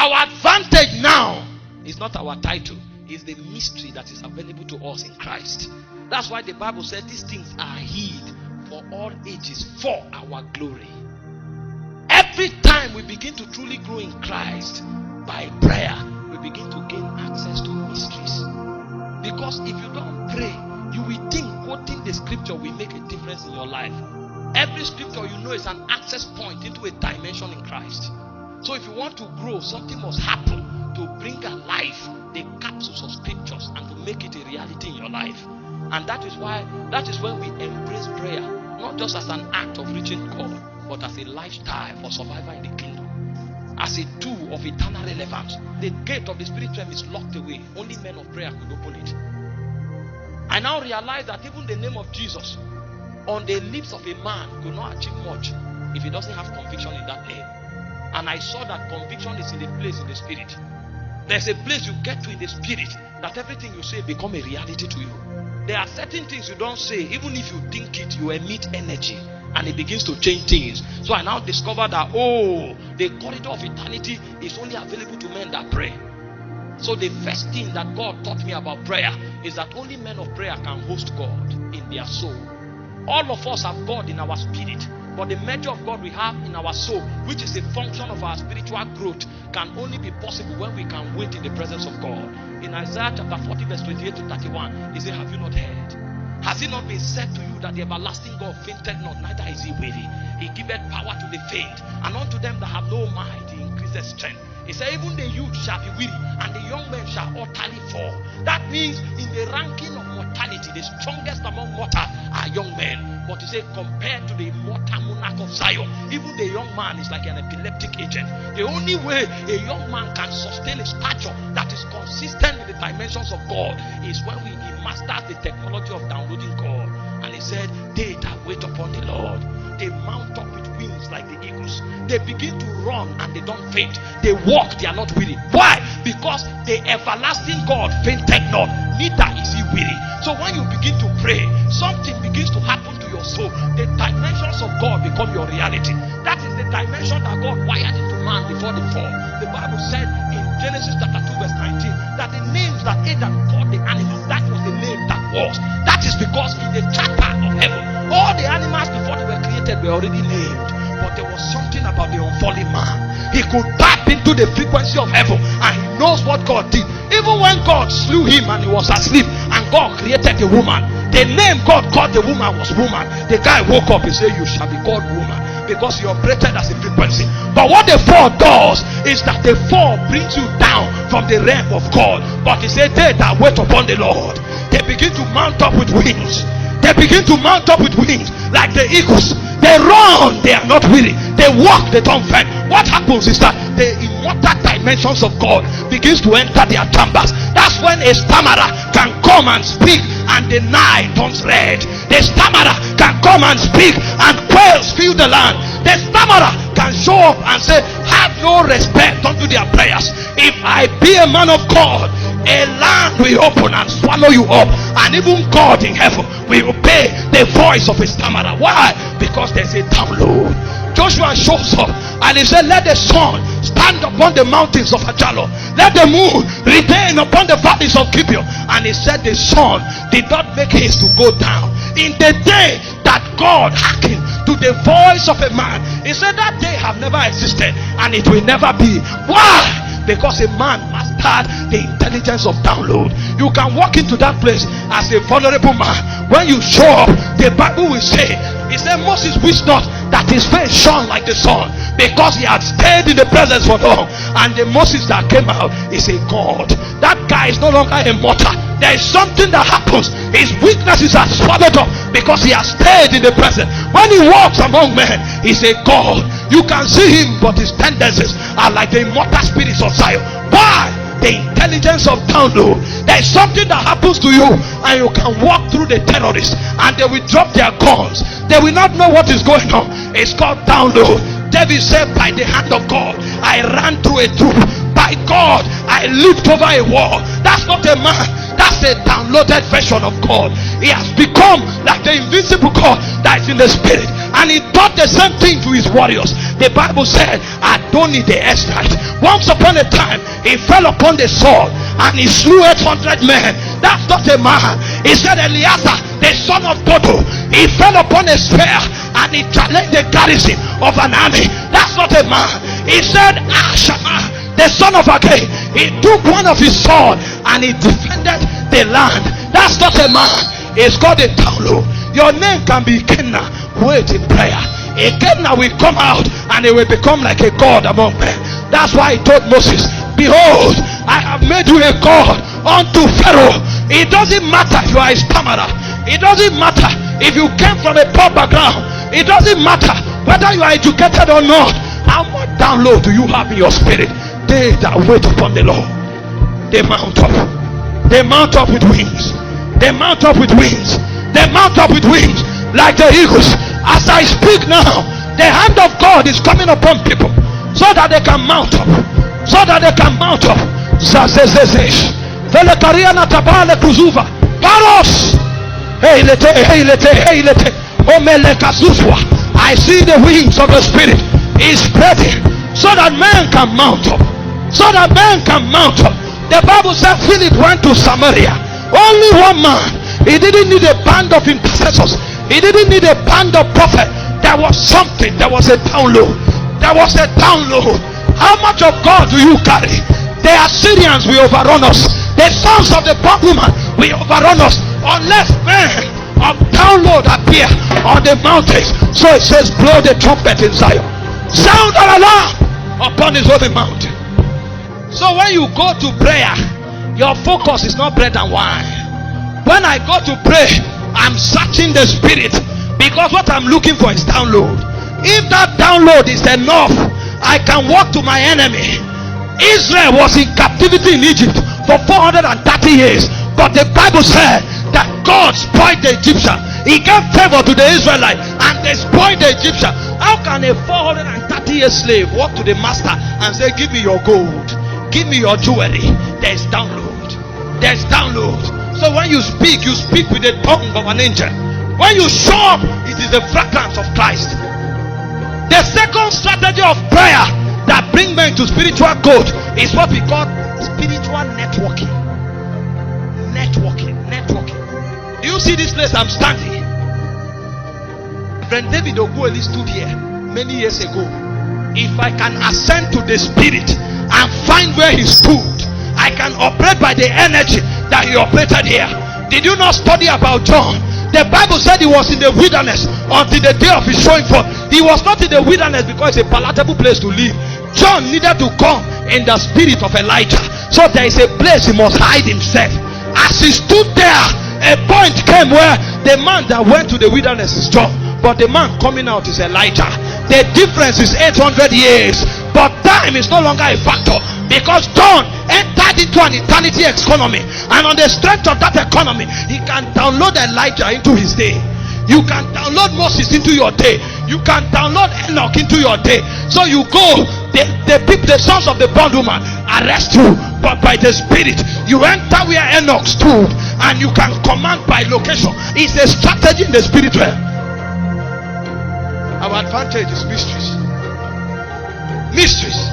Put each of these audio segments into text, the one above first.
Our advantage now is not our title, it's the mystery that is available to us in Christ. That's why the Bible said these things are hid for all ages for our glory. Every time we begin to truly grow in Christ by prayer, we begin to gain access to mysteries. Because if you don't pray, you will think quoting the scripture will make a difference in your life. Every scripture you know is an access point into a dimension in Christ. So if you want to grow, something must happen to bring alive the capsules of scriptures and to make it a reality in your life. And that is when we embrace prayer, not just as an act of reaching God, but as a lifestyle for survival in the kingdom, as a tool of eternal relevance. The gate of the spirit realm is locked away. Only men of prayer could open it. I now realize that even the name of Jesus on the lips of a man could not achieve much if he doesn't have conviction in that name. And I saw that conviction is in the place in the spirit. There's a place you get to in the spirit that everything you say become a reality to you. There are certain things you don't say, even if you think it, you emit energy and it begins to change things. So I now discover that, the corridor of eternity is only available to men that pray. So the first thing that God taught me about prayer is that only men of prayer can host God in their soul. All of us have God in our spirit, but the measure of God we have in our soul, which is a function of our spiritual growth, can only be possible when we can wait in the presence of God. In Isaiah chapter 40 verse 28 to 31, he said, have you not heard? Has it not been said to you that the everlasting God fainted not, neither is he weary? He giveth power to the faint, and unto them that have no might he increaseth strength. He said, even the youth shall be weary, and the young men shall utterly fall. That means in the ranking of mortality, the strongest among mortals are young men. But he said, compared to the immortal monarch of Zion, even the young man is like an epileptic agent. The only way a young man can sustain a stature that is consistent with the dimensions of God is when he masters the technology of downloading God. And he said, they that wait upon the Lord, they mount up with wings like the eagles. They begin to run and they don't faint. They walk, they are not weary. Why? Because the everlasting God fainted not, neither is he weary. So when you begin to pray, something begins to happen to your soul. The dimensions of God become your reality. That is the dimension that God wired into man before the fall. The Bible said in Genesis chapter 2 verse 19 that the names that Adam called the animals, that was the name that was. That is because in the charter of heaven, all the animals before they were created were already named. But there was something about the unfallen man. He could tap into the frequency of heaven and he knows what God did. Even when God slew him and he was asleep and God created the woman, the name God called the woman was woman. The guy woke up and said, you shall be called woman, because he operated as a frequency. But what the fall does is that the fall brings you down from the realm of God. But he said, they that wait upon the Lord, they begin to mount up with wings. They begin to mount up with wings like the eagles. They run, they are not weary. They walk, they don't faint. What happens is that the immortal dimensions of God begins to enter their chambers. That's when a stammerer can come and speak and the night turns red. The stammerer can come and speak and quails fill the land. The stammerer can show up and say, have no respect unto their prayers. If I be a man of God, a land will open and swallow you up, and even God in heaven will obey the voice of a stammerer. Why? Because there's a download. Joshua shows up and he said, let the sun stand upon the mountains of Ajalo, let the moon reign upon the valleys of Gibeon. And he said the sun did not make haste to go down. In the day that God hearkened to the voice of a man, he said that day have never existed and it will never be. Why? Because a man mastered the intelligence of download. You can walk into that place as a vulnerable man. When you show up, the Bible will say, he said Moses wished not that his face shone like the sun, because he had stayed in the presence for long. And the Moses that came out is a God. That guy is no longer a mortal. There is something that happens. His weaknesses are swallowed up because he has stayed in the presence. When he walks among men, he's a God. You can see him, but his tendencies are like the immortal spirits of Zion. Why? The intelligence of download. There is something that happens to you and you can walk through the terrorists and they will drop their guns. They will not know what is going on. It's called download. David said, by the hand of God I ran through a troop. By God I leaped over a wall. That's not a man. That's a downloaded version of God. He has become like the invisible God that is in the spirit, and he taught the same thing to his warriors. The Bible said Adoni the Ezrahite, once upon a time he fell upon the sword and he slew 800 men. That's not a man. He said Eleazar the son of Dodo, he fell upon a spear and he challenged the garrison of an army. That's not a man. He said Ashama the son of Agay, he took one of his sword and he defended the land. That's not a man. It's called a download. Your name can be Kenna. Wait in prayer. A Kenna will come out and it will become like a god among men. That's why he told Moses, behold, I have made you a god unto Pharaoh. It doesn't matter if you are a stammerer. It doesn't matter if you came from a poor background. It doesn't matter whether you are educated or not. How much download do you have in your spirit? They that wait upon the Lord, they mount up. They mount up with wings. They mount up with wings. They mount up with wings like the eagles. As I speak now, the hand of God is coming upon people so that they can mount up. So that they can mount up. I see the wings of the Spirit is spreading so that man can mount up. So that man can mount up. The Bible said Philip went to Samaria. Only one man. He didn't need a band of intercessors. He didn't need a band of prophets. There was something. There was a download. There was a download. How much of God do you carry? The Assyrians will overrun us. The sons of the bondwoman will overrun us unless men of download appear on the mountains. So it says, blow the trumpet in Zion. Sound an alarm upon his holy mountain. So when you go to prayer, your focus is not bread and wine. When I go to pray, I'm searching the spirit, because what I'm looking for is download. If that download is enough, I can walk to my enemy. Israel was in captivity in Egypt for 430 years, but the Bible said that God spoiled the Egyptian. He gave favor to the Israelites and they spoiled the Egyptian. How can a 430-year slave walk to the master and say, give me your gold, give me your jewelry? There's download. There's download. So when you speak with the tongue of an angel. When you show up, it is the fragrance of Christ. The second strategy of prayer that brings men to spiritual growth is what we call spiritual networking. Networking. Do you see this place I'm standing? Friend David Ogueli stood here many years ago. If I can ascend to the spirit and find where he stood, I can operate by the energy that he operated here. Did you not study about John? The Bible said he was in the wilderness until the day of his showing forth. He was not in the wilderness because it's a palatable place to live. John needed to come in the spirit of Elijah. So there is a place he must hide himself. As he stood there, a point came where the man that went to the wilderness is John, but the man coming out is Elijah. The difference is 800 years, but time is no longer a factor, because John entered into an eternity economy, and on the strength of that economy, he can download Elijah into his day. You can download Moses into your day. You can download Enoch into your day. So you go, the sons of the bondwoman arrest you, but by the spirit you enter where Enoch stood, and you can command by location. It's a strategy in the spirit realm. Our advantage is mysteries. Mysteries.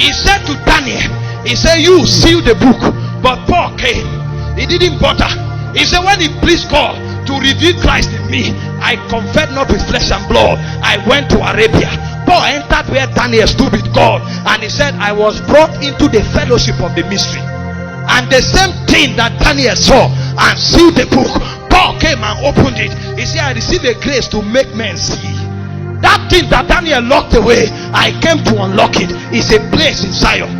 He said to Daniel, he said, you seal the book. But Paul came. He didn't bother. He said, when he pleased God to reveal Christ in me, I conferred not with flesh and blood. I went to Arabia. Paul entered where Daniel stood with God, and he said, I was brought into the fellowship of the mystery. And the same thing that Daniel saw and sealed the book, Paul came and opened it. He said, I received a grace to make men see. That thing that Daniel locked away, I came to unlock it. It's a place in Zion.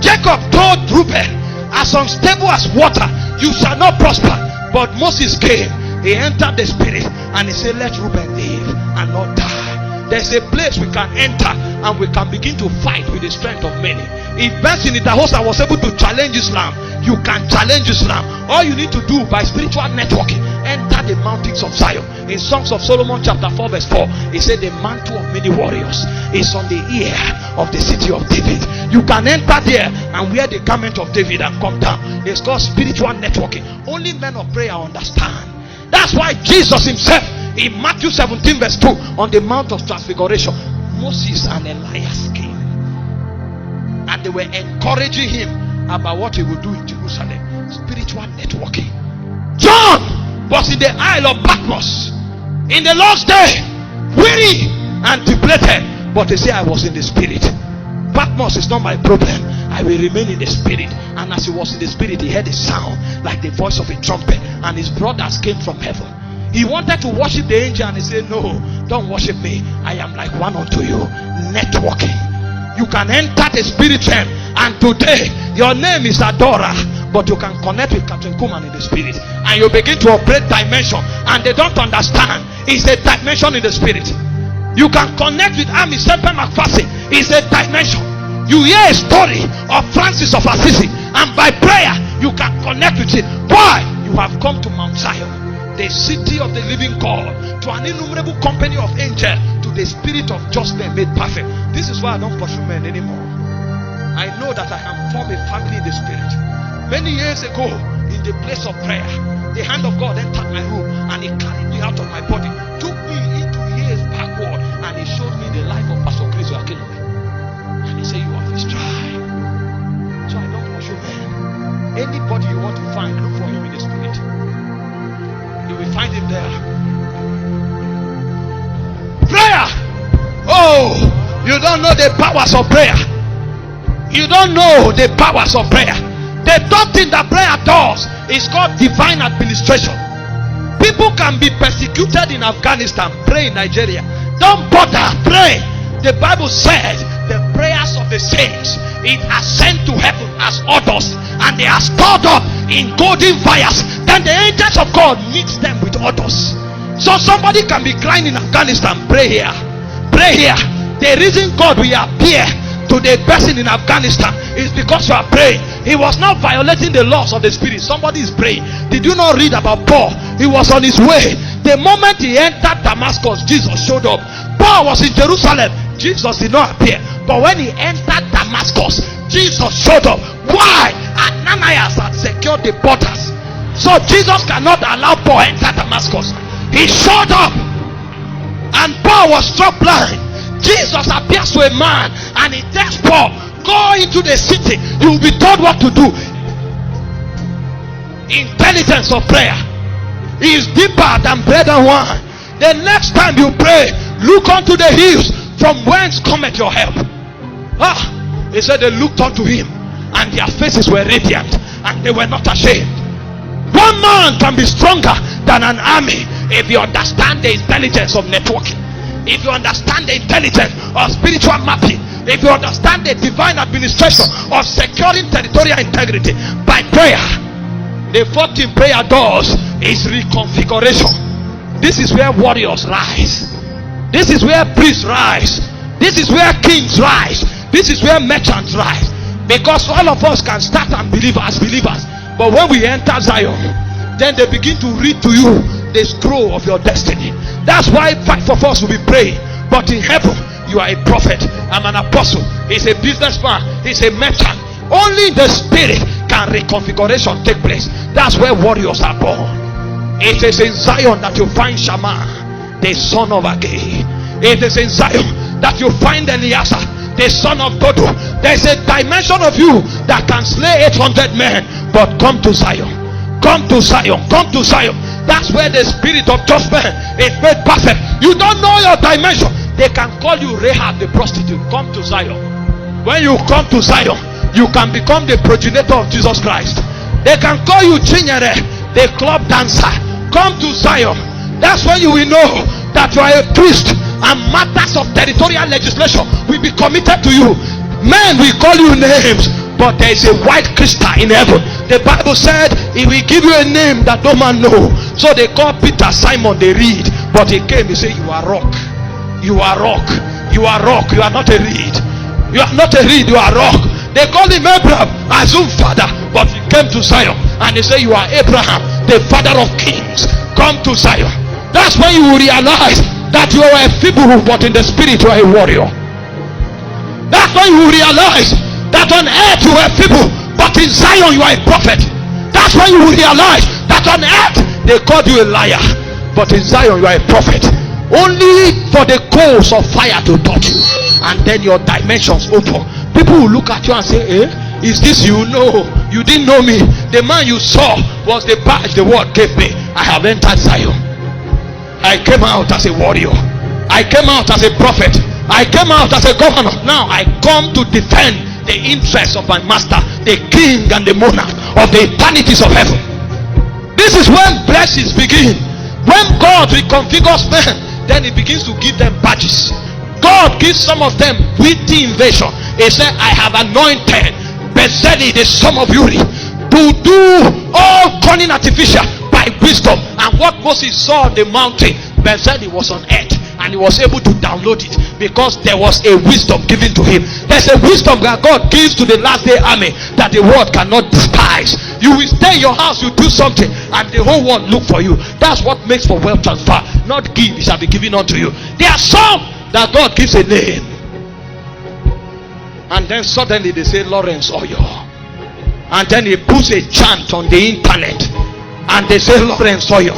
Jacob told Reuben, as unstable as water, you shall not prosper. But Moses came. He entered the spirit and he said, let Reuben live and not die. There's a place we can enter and we can begin to fight with the strength of many. If Benson Idahosa was able to challenge Islam, you can challenge Islam. All you need to do by spiritual networking, enter the mountains of Zion. In Songs of Solomon chapter 4 verse 4, he said the mantle of many warriors is on the ear of the city of David. You can enter there and wear the garment of David and come down. It's called spiritual networking. Only men of prayer understand. That's why Jesus himself in Matthew 17 verse 2 on the Mount of Transfiguration Moses and Elias came, and they were encouraging him about what he would do in Jerusalem. Spiritual networking. John was in the Isle of Patmos in the Lord's day, weary and depleted, but they say, I was in the spirit. Patmos is not my problem. I will remain in the spirit. And as he was in the spirit, he heard a sound like the voice of a trumpet, and his brothers came from heaven. He wanted to worship the angel, and he said, no, don't worship me. I am like one unto you. Networking. You can enter the spirit realm, and today your name is Adora, but you can connect with Captain Kuman in the spirit, and you begin to operate dimension, and they don't understand. It's a dimension in the spirit. You can connect with Army Semper McPherson. It's a dimension. You hear a story of Francis of Assisi, and by prayer you can connect with it. Why? You have come to Mount Zion, the city of the living God, to an innumerable company of angels, to the spirit of just men made perfect. This is why I don't pursue men anymore. I know that I have formed a family in the spirit. Many years ago, in the place of prayer, the hand of God entered my room, and he carried me out of my body, took me into years backward, and he showed me the life of Pastor Chris Oyakhilome. And he said, you have his tribe. So I don't pursue men. Anybody you want to find, look for him in the spirit. You will find him there. Prayer. Oh, you don't know the powers of prayer. You don't know the powers of prayer. The third thing that prayer does is called divine administration. People can be persecuted in Afghanistan. Pray in Nigeria. Don't bother. Pray. The Bible says the prayers of the saints, it ascend to heaven as orders, and they are stored up in golden vials. Then the angels of God mix them with orders. So somebody can be crying in Afghanistan. Pray here. Pray here. The reason God will appear to the person in Afghanistan is because you are praying. He was not violating the laws of the spirit. Somebody is praying. Did you not read about Paul? He was on his way. The moment he entered Damascus, Jesus showed up. Paul was in Jerusalem. Jesus did not appear. But when he entered Damascus, Jesus showed up. Why? Ananias had secured the borders, so Jesus cannot allow Paul enter Damascus. He showed up, and Paul was struck blind. Jesus appears to a man, and he tells Paul, go into the city, you will be told what to do. Intelligence of prayer is deeper than bread and wine. The next time you pray, look unto the hills, from whence cometh your help. He said they looked unto him, and their faces were radiant, and they were not ashamed. One man can be stronger than an army if you understand the intelligence of networking, if you understand the intelligence of spiritual mapping, if you understand the divine administration of securing territorial integrity by prayer. The fourth thing prayer does is reconfiguration. This is where warriors rise. This is where priests rise. This is where kings rise. This is where merchants rise. Because all of us can start and believe as believers, but when we enter Zion, then they begin to read to you the scroll of your destiny. That's why 5 of us will be praying. But in heaven, you are a prophet. I'm an apostle. He's a businessman. He's a merchant. Only in the spirit can reconfiguration take place. That's where warriors are born. It is in Zion that you find Shammah, the son of Agag. It is in Zion that you find Eliezer, the son of Dodo. There's a dimension of you that can slay 800 men. But come to Zion. Come to Zion. Come to Zion. That's where the spirit of just men is made perfect. You don't know your dimension. They can call you Rahab the prostitute. Come to Zion. When you come to Zion, you can become the progenitor of Jesus Christ. They can call you Chinyere, the club dancer. Come to Zion. That's when you will know that you are a priest, and matters of territorial legislation will be committed to you. Men will call you names, but there is a white crystal in heaven. The Bible said he will give you a name that no man know. So they call Peter Simon the reed, but he came, he said, you are rock. You are rock. You are rock. You are not a reed. You are not a reed. You are rock. They call him Abraham, assume father, but he came to Zion and they say, you are Abraham, the father of kings. Come to Zion. That's when you will realize that you are a feeble, but in the spirit you are a warrior. That's when you will realize that on earth you are feeble, but in Zion you are a prophet. That's when you will realize that on earth they called you a liar, but in Zion you are a prophet. Only for the coals of fire to touch you, and then your dimensions open. People will look at you and say, is this you? No, you didn't know me. The man you saw was the badge the word gave me. I have entered Zion. I came out as a warrior. I came out as a prophet. I came out as a governor. Now I come to defend the interests of my master, the king and the monarch of the eternities of heaven. This is when blessings begin. When God reconfigures men, then he begins to give them badges. God gives some of them witty invasion. He said, I have anointed Bezalel the son of Uri to do all cunning artificial by wisdom. And what Moses saw on the mountain, Bezalel was on earth, and he was able to download it because there was a wisdom given to him. There's a wisdom that God gives to the last day army that the world cannot despise. You will stay in your house, you do something, and the whole world look for you. That's what makes for wealth transfer. Not give, it shall be given unto you. There are some that God gives a name, and then suddenly they say Lawrence Oyo, and then he puts a chant on the internet, and they say Lawrence Oyo,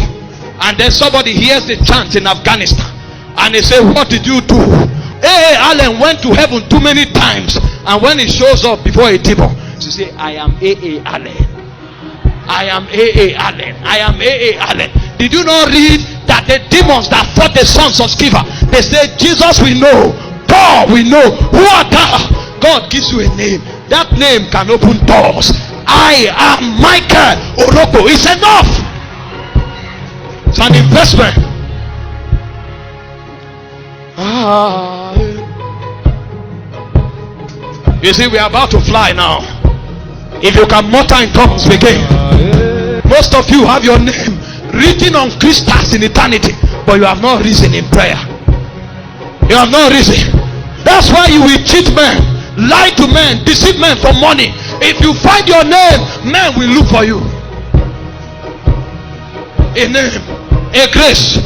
and then somebody hears the chant in Afghanistan, and they say, what did you do? A.A. Allen went to heaven too many times, and when he shows up before a demon, he say, I am A.A. Allen. I am A.A. Allen. I am A.A. Allen. Did you not read that the demons that fought the sons of Sceva, they said, Jesus we know, God we know, who art thou? God gives you a name. That name can open doors. I am Michael Oroko. It's enough. It's an investment. You see, we are about to fly now. If you can mutter in tongues, begin. Most of you have your name written on crystals in eternity, but you have not risen in prayer. You have not risen. That's why you will cheat men, lie to men, deceive men for money. If you find your name, men will look for you. A name, a grace,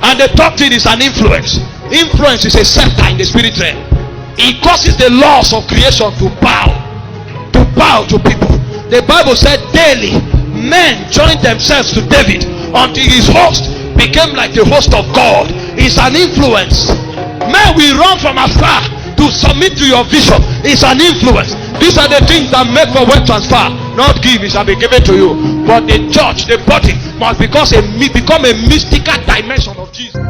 and the third thing is an influence. Influence is a scepter in the spirit realm. It causes the laws of creation to bow to people. The Bible said daily men joined themselves to David until his host became like the host of God. It's an influence. Men will run from afar to submit to your vision. It's an influence. These are the things that make for wealth transfer. Not give, it shall be given to you. But the church, the body, must become a mystical dimension of Jesus.